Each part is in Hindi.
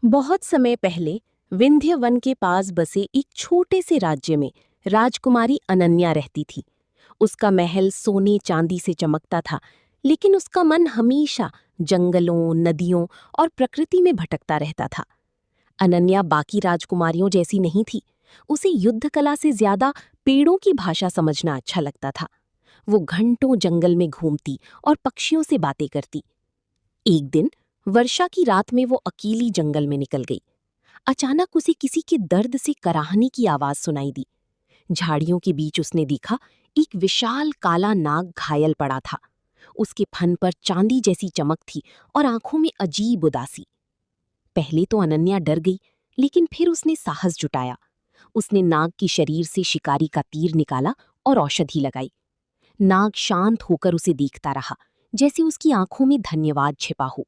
बहुत समय पहले विंध्य वन के पास बसे एक छोटे से राज्य में राजकुमारी अनन्या रहती थी। उसका महल सोने चांदी से चमकता था, लेकिन उसका मन हमेशा जंगलों, नदियों और प्रकृति में भटकता रहता था। अनन्या बाकी राजकुमारियों जैसी नहीं थी। उसे युद्ध कला से ज्यादा पेड़ों की भाषा समझना अच्छा लगता था। वो घंटों जंगल में घूमती और पक्षियों से बातें करती। एक दिन वर्षा की रात में वो अकेली जंगल में निकल गई। अचानक उसे किसी के दर्द से कराहने की आवाज सुनाई दी। झाड़ियों के बीच उसने देखा, एक विशाल काला नाग घायल पड़ा था। उसके फन पर चांदी जैसी चमक थी और आंखों में अजीब उदासी। पहले तो अनन्या डर गई, लेकिन फिर उसने साहस जुटाया। उसने नाग के शरीर से शिकारी का तीर निकाला और औषधि लगाई। नाग शांत होकर उसे देखता रहा, जैसे उसकी आंखों में धन्यवाद छिपा हो।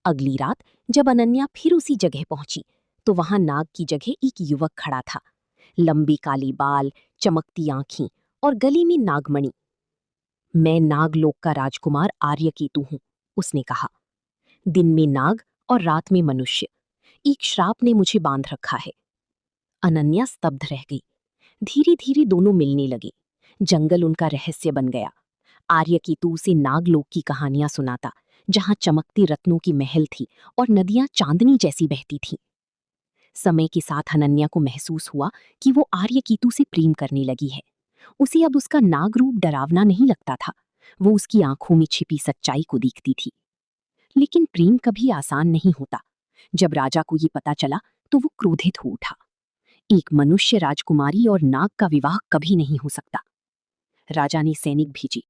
अगली रात जब अनन्या फिर उसी जगह पहुंची, तो वहां नाग की जगह एक युवक खड़ा था। लंबे काले बाल, चमकती आंखें और गले में नागमणि। मैं नागलोक का राजकुमार आर्यकेतु हूं, उसने कहा। दिन में नाग और रात में मनुष्य, एक श्राप ने मुझे बांध रखा है। अनन्या स्तब्ध रह गई। धीरे धीरे दोनों मिलने लगे। जंगल उनका रहस्य बन गया। आर्यकेतु उसे नागलोक की कहानियां सुनाता, जहां चमकते रत्नों की महल थी और नदियां चांदनी जैसी बहती थीं। समय के साथ अनन्या को महसूस हुआ कि वो आर्यकेतु से प्रेम करने लगी है। उसे अब उसका नाग रूप डरावना नहीं लगता था। वो उसकी आंखों में छिपी सच्चाई को देखती थी। लेकिन प्रेम कभी आसान नहीं होता। जब राजा को ये पता चला, तो वो क्रोधित हो उठा। एक मनुष्य राजकुमारी और नाग का विवाह कभी नहीं हो सकता। राजा ने सैनिक भेजे